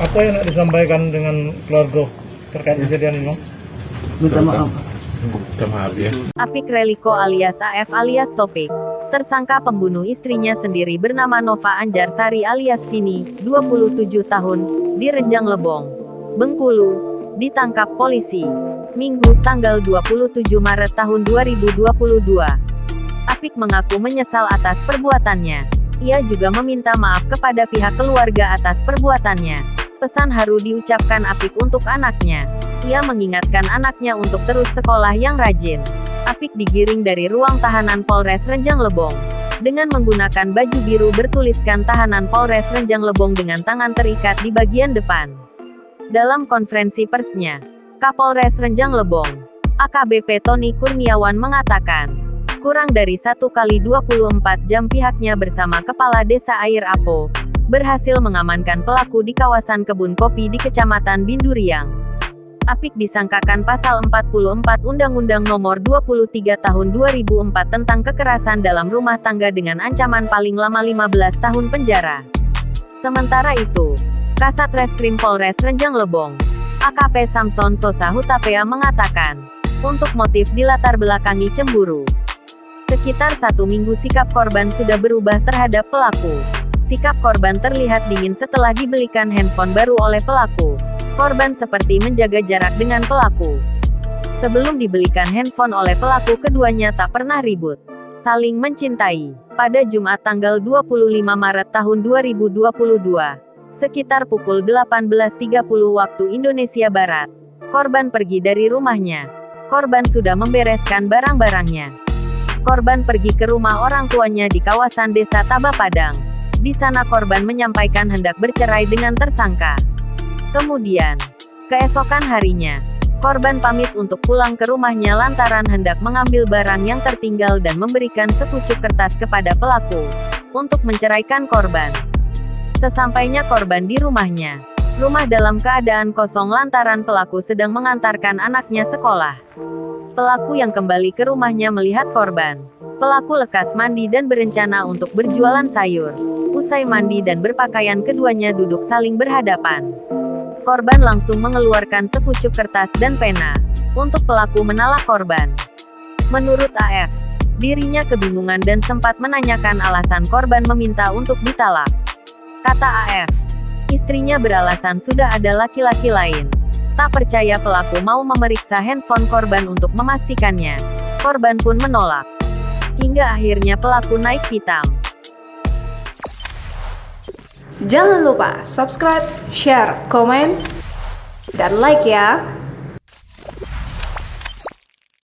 Apa yang nak disampaikan dengan keluarga terkait kejadian ini? Minta maaf. Minta maaf ya. Apik Reliko alias AF alias Topik. Tersangka pembunuh istrinya sendiri bernama Nova Anjarsari alias Vini, 27 tahun, di Renjang Lebong, Bengkulu, ditangkap polisi Minggu tanggal 27 Maret tahun 2022. Apik mengaku menyesal atas perbuatannya. Ia juga meminta maaf kepada pihak keluarga atas perbuatannya. Pesan haru diucapkan Apik untuk anaknya. Ia mengingatkan anaknya untuk terus sekolah yang rajin. Apik digiring dari ruang tahanan Polres Renjang Lebong dengan menggunakan baju biru bertuliskan Tahanan Polres Renjang Lebong dengan tangan terikat di bagian depan. Dalam konferensi persnya, Kapolres Renjang Lebong, AKBP Tony Kurniawan mengatakan, kurang dari 1 kali 24 jam pihaknya bersama Kepala Desa Air Apo, berhasil mengamankan pelaku di kawasan kebun kopi di Kecamatan Binduriang. Apik disangkakan pasal 44 Undang-Undang Nomor 23 Tahun 2004 tentang kekerasan dalam rumah tangga dengan ancaman paling lama 15 tahun penjara. Sementara itu, Kasat Reskrim Polres Renjang Lebong, AKP Samson Sosa Hutapea mengatakan, untuk motif dilatar belakangi cemburu. Sekitar 1 minggu sikap korban sudah berubah terhadap pelaku. Sikap korban terlihat dingin setelah dibelikan handphone baru oleh pelaku. Korban seperti menjaga jarak dengan pelaku. Sebelum dibelikan handphone oleh pelaku, keduanya tak pernah ribut. Saling mencintai. Pada Jumat tanggal 25 Maret tahun 2022, sekitar pukul 18.30 waktu Indonesia Barat, korban pergi dari rumahnya. Korban sudah membereskan barang-barangnya. Korban pergi ke rumah orang tuanya di kawasan Desa Taba Padang. Di sana korban menyampaikan hendak bercerai dengan tersangka. Kemudian, keesokan harinya, korban pamit untuk pulang ke rumahnya lantaran hendak mengambil barang yang tertinggal dan memberikan sepucuk kertas kepada pelaku untuk menceraikan korban. Sesampainya korban di rumahnya, rumah dalam keadaan kosong lantaran pelaku sedang mengantarkan anaknya sekolah. Pelaku yang kembali ke rumahnya melihat korban. Pelaku lekas mandi dan berencana untuk berjualan sayur. Usai mandi dan berpakaian, keduanya duduk saling berhadapan. Korban langsung mengeluarkan sepucuk kertas dan pena untuk pelaku menalak korban. Menurut AF, dirinya kebingungan dan sempat menanyakan alasan korban meminta untuk ditalak. Kata AF, istrinya beralasan sudah ada laki-laki lain. Tak percaya pelaku mau memeriksa handphone korban untuk memastikannya. Korban pun menolak. Hingga akhirnya pelaku naik pitam. Jangan lupa subscribe, share, komen, dan like ya.